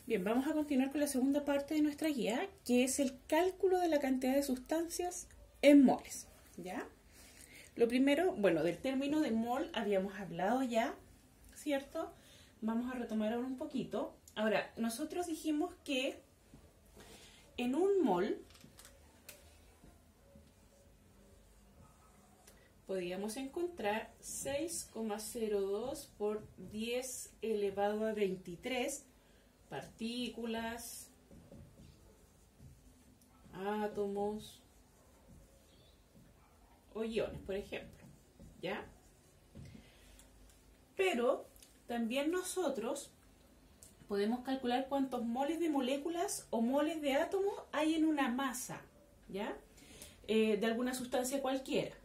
Bien, vamos a continuar con la segunda parte de nuestra guía, que es el cálculo de la cantidad de sustancias en moles, ¿ya? Lo primero, bueno, del término de mol habíamos hablado ya, ¿cierto? Vamos a retomar ahora un poquito. Ahora, nosotros dijimos que en un mol podíamos encontrar 6,02 por 10 elevado a 23 partículas, átomos o iones, por ejemplo, ¿ya? Pero también nosotros podemos calcular cuántos moles de moléculas o moles de átomos hay en una masa, ¿ya? De alguna sustancia cualquiera.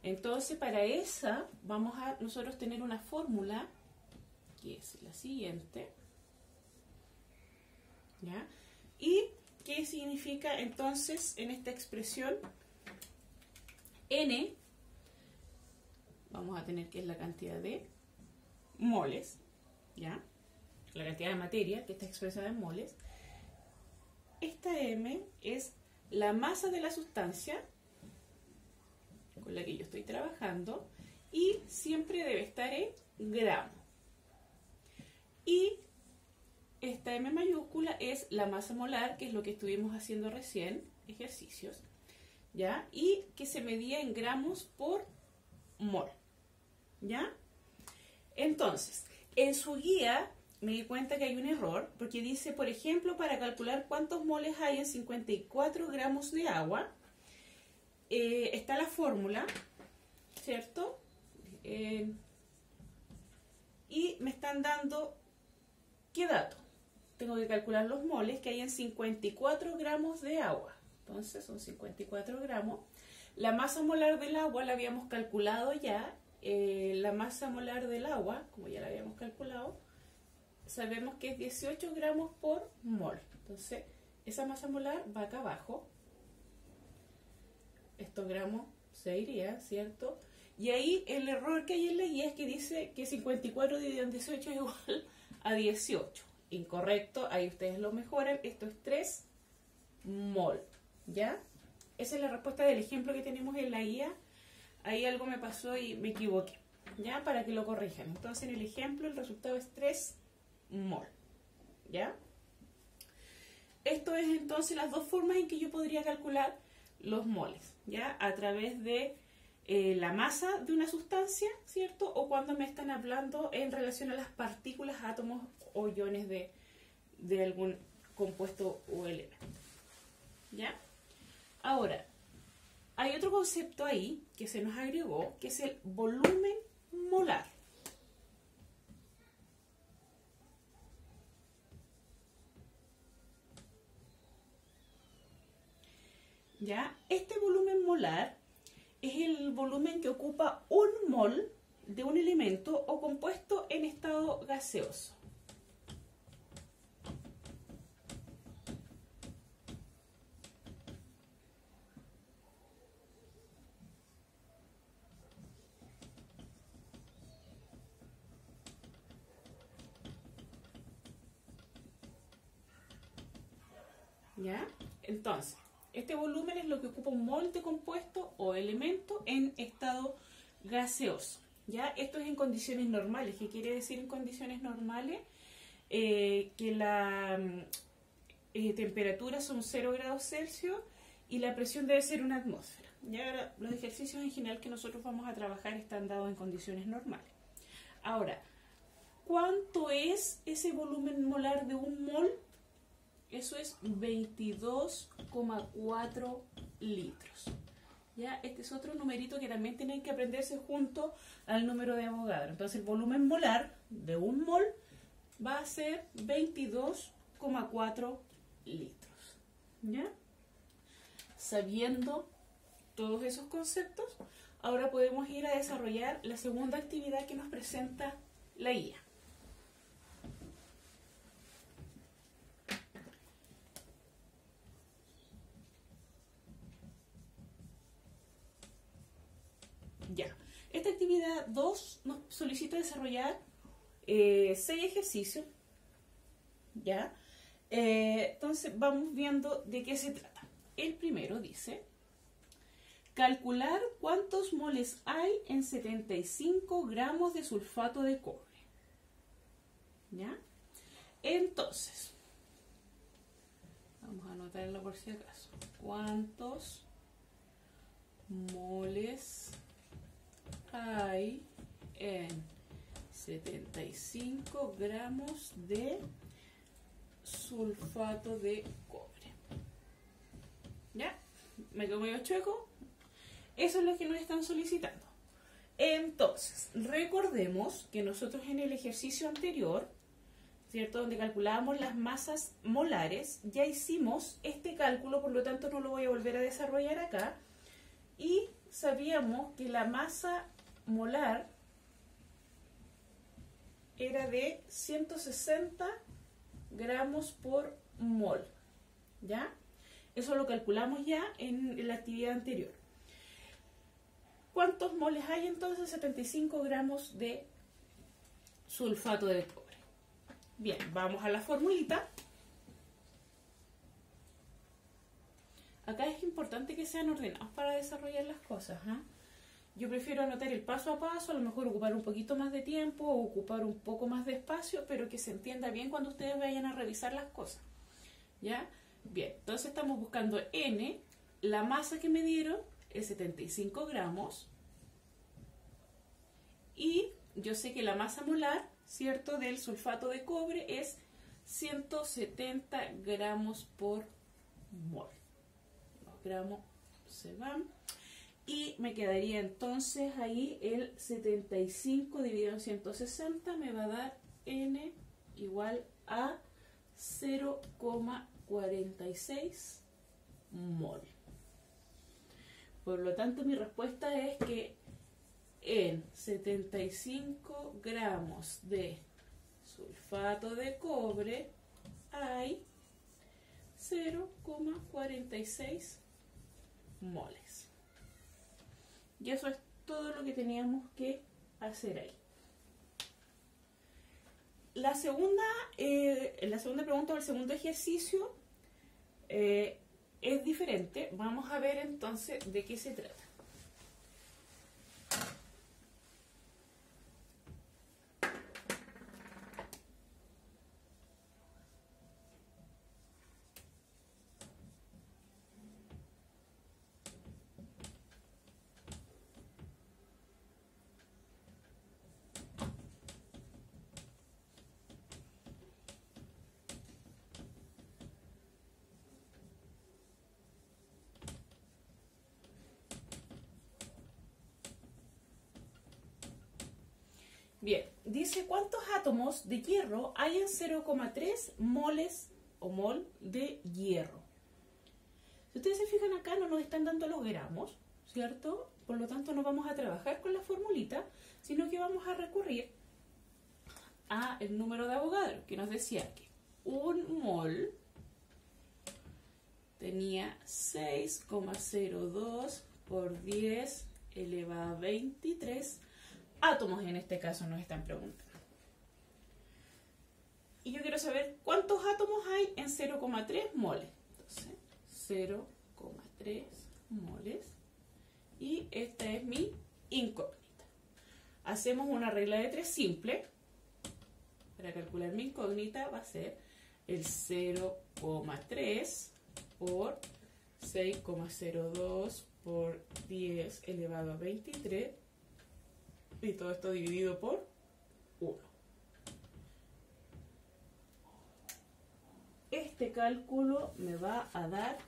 Entonces, para esa vamos a nosotros tener una fórmula que es la siguiente, ¿ya? ¿Y qué significa entonces en esta expresión? N, vamos a tener que es la cantidad de moles, ¿ya? La cantidad de materia que está expresada en moles. Esta M es la masa de la sustancia con la que yo estoy trabajando y siempre debe estar en gramos. Y esta M mayúscula es la masa molar, que es lo que estuvimos haciendo recién, ejercicios, ¿ya? Y que se medía en gramos por mol, ¿ya? Entonces, en su guía me di cuenta que hay un error, porque dice, por ejemplo, para calcular cuántos moles hay en 54 gramos de agua, está la fórmula, ¿cierto? Y me están dando, ¿qué dato? Tengo que calcular los moles que hay en 54 gramos de agua. Entonces son 54 gramos. La masa molar del agua la habíamos calculado ya. La masa molar del agua, como ya la habíamos calculado, sabemos que es 18 gramos por mol. Entonces, esa masa molar va acá abajo. Estos gramos se irían, ¿cierto? Y ahí el error que hay en la guía es que dice que 54 dividido en 18 es igual a 18. Incorrecto, ahí ustedes lo mejoran. Esto es 3 mol, ¿ya? Esa es la respuesta del ejemplo que tenemos en la guía. Ahí algo me pasó y me equivoqué, ¿ya? Para que lo corrijan. Entonces, en el ejemplo el resultado es 3 mol, ¿ya? Esto es entonces las dos formas en que yo podría calcular los moles, ¿ya? A través de la masa de una sustancia, ¿cierto? O cuando me están hablando en relación a las partículas, átomos o iones de algún compuesto o elemento, ¿ya? Ahora, hay otro concepto ahí que se nos agregó, que es el volumen molar. ¿Ya? Este volumen molar es el volumen que ocupa un mol de un elemento o compuesto en estado gaseoso. ¿Ya? Entonces, este volumen es lo que ocupa un mol de compuesto o elemento en estado gaseoso, ¿ya? Esto es en condiciones normales. ¿Qué quiere decir en condiciones normales? Que la temperatura son 0 grados Celsius y la presión debe ser una atmósfera. Ya ahora, los ejercicios en general que nosotros vamos a trabajar están dados en condiciones normales. Ahora, ¿cuánto es ese volumen molar de un mol? Eso es 22,4 litros. ¿Ya? Este es otro numerito que también tienen que aprenderse junto al número de Avogadro. Entonces el volumen molar de un mol va a ser 22,4 litros. ¿Ya? Sabiendo todos esos conceptos, ahora podemos ir a desarrollar la segunda actividad que nos presenta la guía. Ya. Esta actividad 2 nos solicita desarrollar 6 ejercicios, ¿ya? Entonces vamos viendo de qué se trata. El primero dice, calcular cuántos moles hay en 75 gramos de sulfato de cobre. ¿Ya? Entonces, vamos a anotarlo por si acaso. ¿Cuántos moles hay en 75 gramos de sulfato de cobre? ¿Ya? ¿Me quedo medio chueco? Eso es lo que nos están solicitando. Entonces, recordemos que nosotros en el ejercicio anterior, ¿cierto?, donde calculábamos las masas molares, ya hicimos este cálculo, por lo tanto no lo voy a volver a desarrollar acá, y sabíamos que la masa molar era de 160 gramos por mol, ¿ya? Eso lo calculamos ya en la actividad anterior. ¿Cuántos moles hay entonces? 75 gramos de sulfato de cobre. Bien, vamos a la formulita. Acá es importante que sean ordenados para desarrollar las cosas, ¿eh? Yo prefiero anotar el paso a paso, a lo mejor ocupar un poquito más de tiempo o ocupar un poco más de espacio, pero que se entienda bien cuando ustedes vayan a revisar las cosas, ¿ya? Bien, entonces estamos buscando N, la masa que me dieron es 75 gramos, y yo sé que la masa molar, ¿cierto?, del sulfato de cobre es 170 gramos por mol. Los gramos se van. Y me quedaría entonces ahí el 75 dividido en 160 me va a dar N igual a 0,46 mol. Por lo tanto, mi respuesta es que en 75 gramos de sulfato de cobre hay 0,46 moles. Y eso es todo lo que teníamos que hacer ahí. La segunda pregunta o el segundo ejercicio es diferente. Vamos a ver entonces de qué se trata. Bien, dice cuántos átomos de hierro hay en 0,3 moles o mol de hierro. Si ustedes se fijan acá no nos están dando los gramos, ¿cierto? Por lo tanto no vamos a trabajar con la formulita, sino que vamos a recurrir a el número de Avogadro, que nos decía que un mol tenía 6,02 por 10 elevado a 23 átomos, en este caso nos están preguntando. Y yo quiero saber cuántos átomos hay en 0,3 moles. Entonces, 0,3 moles. Y esta es mi incógnita. Hacemos una regla de 3 simple. Para calcular mi incógnita va a ser el 0,3 por 6,02 por 10 elevado a 23. Y todo esto dividido por 1. Este cálculo me va a dar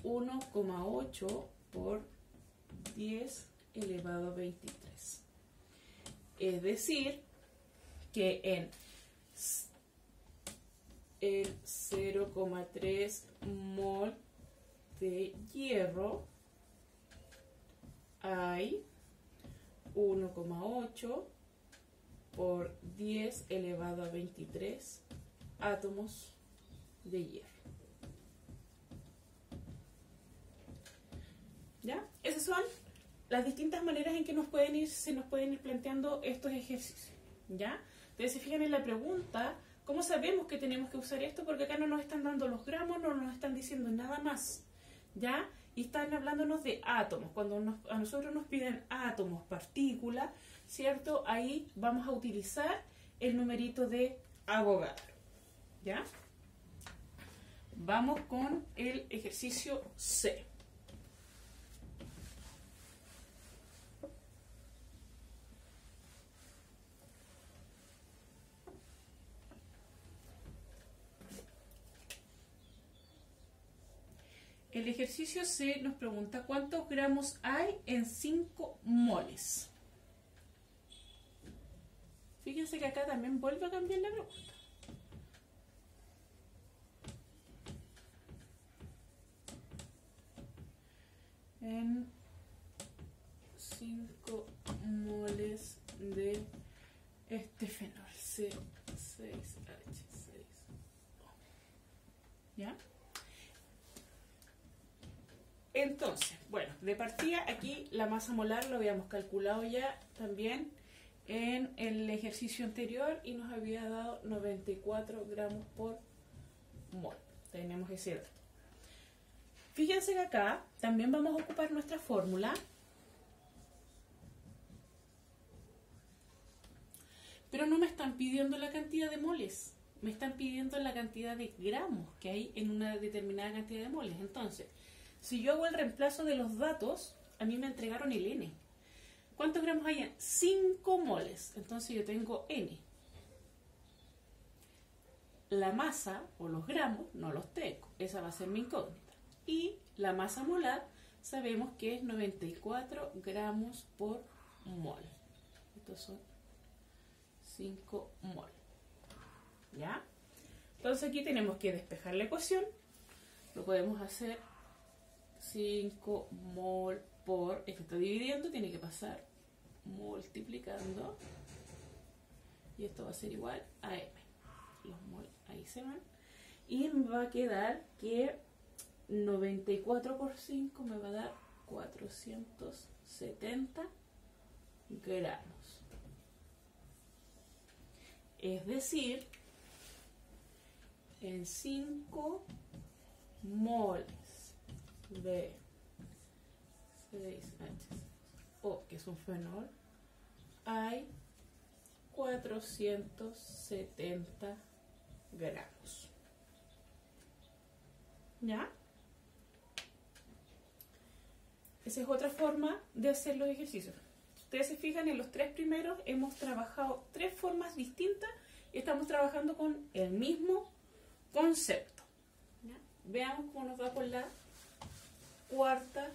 1,8 por 10 elevado a 23. Es decir, que en el 0,3 mol de hierro hay 1,8 por 10 elevado a 23 átomos de hierro. ¿Ya? Esas son las distintas maneras en que se nos pueden ir planteando estos ejercicios. ¿Ya? Entonces, se fijan en la pregunta, ¿Cómo sabemos que tenemos que usar esto? Porque acá no nos están dando los gramos, no nos están diciendo nada más, ¿ya? Y están hablándonos de átomos. Cuando a nosotros nos piden átomos, partículas, ¿cierto? Ahí vamos a utilizar el numerito de Avogadro, ¿ya? Vamos con el ejercicio C. El ejercicio C nos pregunta cuántos gramos hay en 5 moles. Fíjense que acá también vuelve a cambiar la pregunta. En 5 moles de este fenol C6H6O. ¿Ya? Entonces, bueno, de partida aquí la masa molar lo habíamos calculado ya también en el ejercicio anterior y nos había dado 94 gramos por mol. Tenemos ese dato. Fíjense que acá también vamos a ocupar nuestra fórmula, pero no me están pidiendo la cantidad de moles, me están pidiendo la cantidad de gramos que hay en una determinada cantidad de moles. Entonces, si yo hago el reemplazo de los datos, a mí me entregaron el N. ¿Cuántos gramos hay en 5 moles? Entonces yo tengo N. La masa o los gramos no los tengo. Esa va a ser mi incógnita. Y la masa molar sabemos que es 94 gramos por mol. Estos son 5 mol. ¿Ya? Entonces aquí tenemos que despejar la ecuación. Lo podemos hacer 5 mol por, esto está dividiendo, tiene que pasar multiplicando y esto va a ser igual a M. Los mol ahí se van y me va a quedar que 94 por 5 me va a dar 470 gramos. Es decir, en 5 moles de 6H, que es un fenol, hay 470 gramos. ¿Ya? Esa es otra forma de hacer los ejercicios. Si ustedes se fijan, en los 3 primeros hemos trabajado 3 formas distintas y estamos trabajando con el mismo concepto. ¿Ya? Veamos cómo nos va con la cuarta.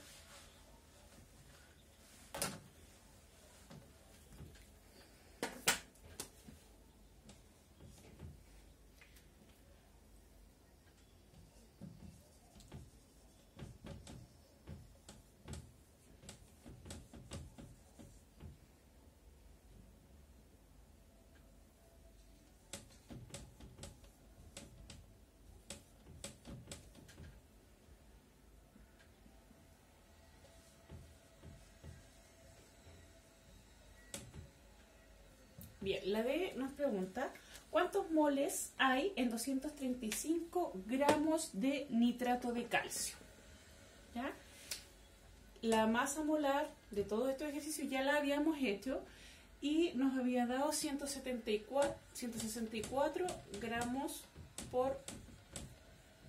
Bien, la D nos pregunta ¿cuántos moles hay en 235 gramos de nitrato de calcio? ¿Ya? La masa molar de todos estos ejercicios ya la habíamos hecho y nos había dado 164 gramos por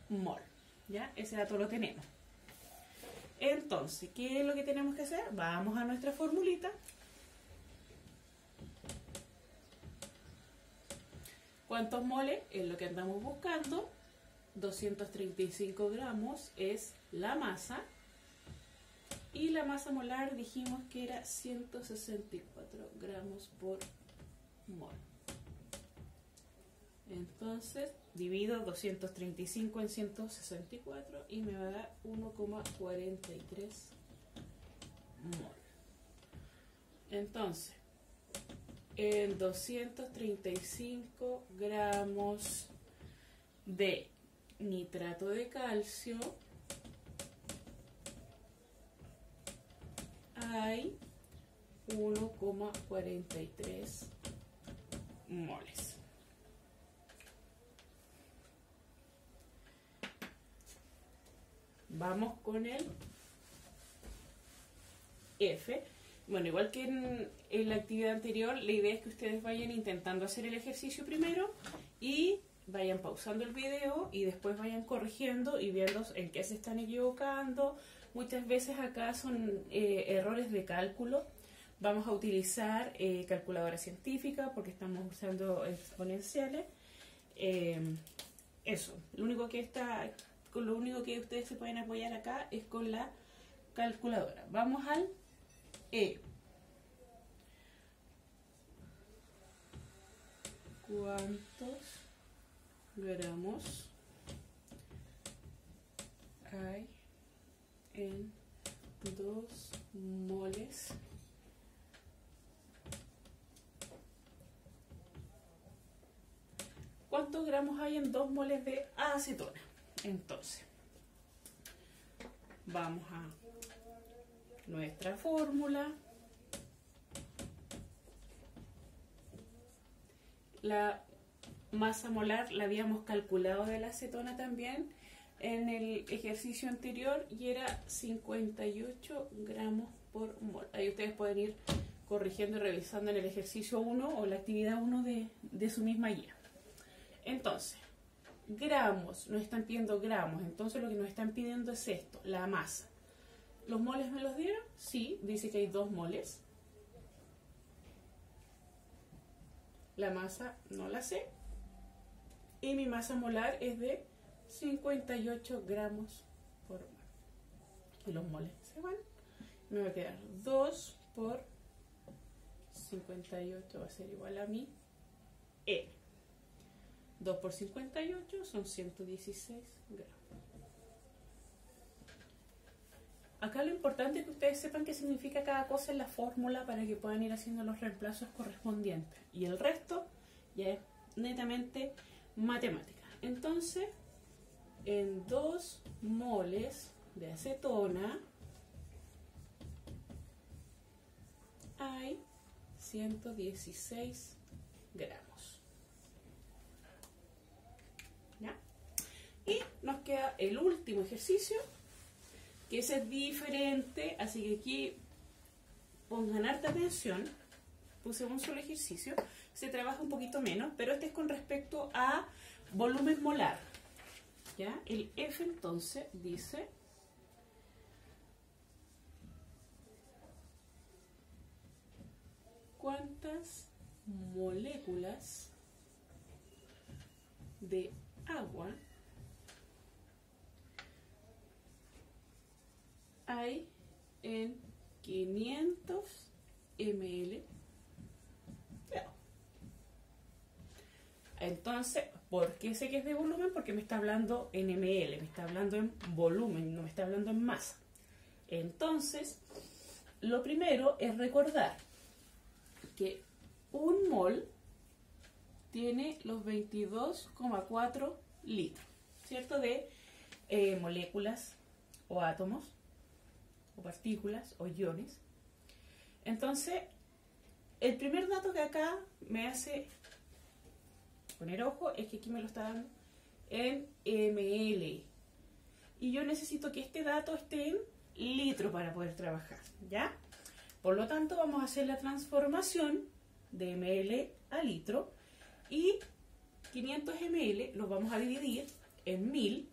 mol. ¿Ya? Ese dato lo tenemos. Entonces, ¿qué es lo que tenemos que hacer? Vamos a nuestra formulita. ¿Cuántos moles? Es lo que andamos buscando. 235 gramos es la masa. Y la masa molar dijimos que era 164 gramos por mol. Entonces, divido 235 en 164 y me va a dar 1,43 mol. Entonces, en 235 gramos de nitrato de calcio hay 1,43 moles. Vamos con el F. Bueno, igual que en la actividad anterior, la idea es que ustedes vayan intentando hacer el ejercicio primero y vayan pausando el video y después vayan corrigiendo y viendo en qué se están equivocando. Muchas veces acá son errores de cálculo. Vamos a utilizar calculadora científica porque estamos usando exponenciales. Eso, lo único que ustedes se pueden apoyar acá es con la calculadora. Vamos al E. ¿Cuántos gramos hay en 2 moles ¿Cuántos gramos hay en 2 moles de acetona? Entonces, vamos a nuestra fórmula. La masa molar la habíamos calculado de la acetona también en el ejercicio anterior y era 58 gramos por mol. Ahí ustedes pueden ir corrigiendo y revisando en el ejercicio 1 o la actividad 1 de su misma guía. Entonces, gramos, nos están pidiendo gramos, entonces lo que nos están pidiendo es esto, la masa. ¿Los moles me los dieron? Sí, dice que hay 2 moles. La masa no la sé. Y mi masa molar es de 58 gramos por mol. Y los moles se van. Me va a quedar 2 por 58 va a ser igual a mi E. 2 por 58 son 116 gramos. Acá lo importante es que ustedes sepan qué significa cada cosa en la fórmula para que puedan ir haciendo los reemplazos correspondientes. Y el resto ya es netamente matemática. Entonces, en 2 moles de acetona hay 116 gramos. ¿Ya? Y nos queda el último ejercicio, que ese es diferente, así que aquí pongan harta atención. Puse un solo ejercicio, se trabaja un poquito menos, pero este es con respecto a volumen molar. ¿Ya? El F entonces dice ¿cuántas moléculas de agua hay en 500 ml de agua? Entonces, ¿por qué sé que es de volumen? Porque me está hablando en ml, me está hablando en volumen, no me está hablando en masa. Entonces, lo primero es recordar que un mol tiene los 22,4 litros, ¿cierto? De moléculas o átomos, o partículas, o iones. Entonces, el primer dato que acá me hace poner ojo es que aquí me lo está dando en ml. Y yo necesito que este dato esté en litro para poder trabajar, ¿ya? Por lo tanto, vamos a hacer la transformación de ml a litro y 500 ml los vamos a dividir en 1000,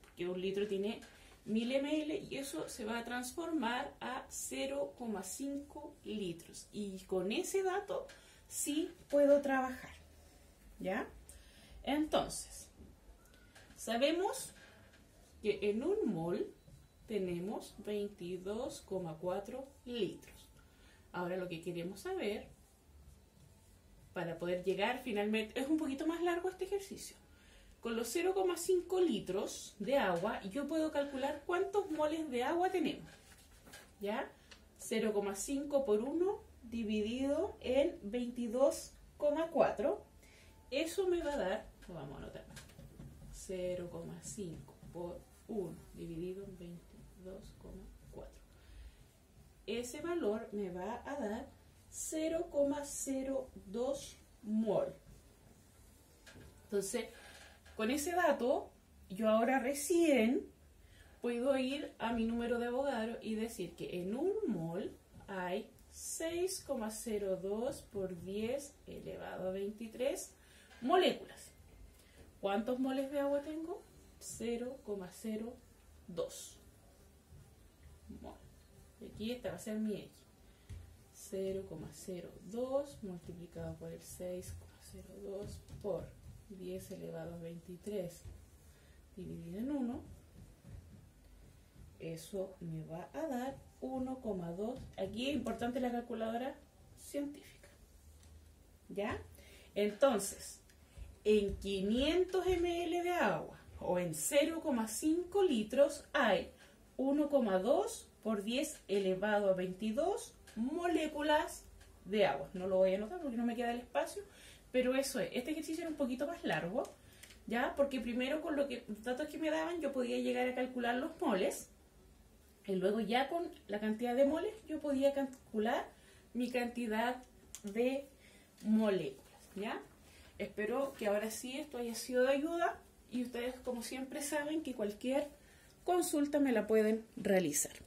porque un litro tiene 1000 ml y eso se va a transformar a 0,5 litros. Y con ese dato sí puedo trabajar, ¿ya? Entonces, sabemos que en un mol tenemos 22,4 litros. Ahora lo que queremos saber, para poder llegar finalmente, es un poquito más largo este ejercicio. Con los 0,5 litros de agua, yo puedo calcular cuántos moles de agua tenemos. ¿Ya? 0,5 por 1 dividido en 22,4. Eso me va a dar, lo vamos a anotar, 0,5 por 1 dividido en 22,4. Ese valor me va a dar 0,02 mol. Entonces, con ese dato, yo ahora recién puedo ir a mi número de Avogadro y decir que en un mol hay 6,02 por 10 elevado a 23 moléculas. ¿Cuántos moles de agua tengo? 0,02 mol. Aquí esta va a ser mi X. 0,02 multiplicado por el 6,02 por 10 elevado a 23 dividido en 1. Eso me va a dar 1,2. Aquí es importante la calculadora científica. ¿Ya? Entonces, en 500 ml de agua o en 0,5 litros hay 1,2 por 10 elevado a 22 moléculas de agua. No lo voy a anotar porque no me queda el espacio, pero eso es. Este ejercicio era un poquito más largo, ¿ya? Porque primero con los datos que me daban yo podía llegar a calcular los moles y luego ya con la cantidad de moles yo podía calcular mi cantidad de moléculas, ¿ya? Espero que ahora sí esto haya sido de ayuda y ustedes como siempre saben que cualquier consulta me la pueden realizar.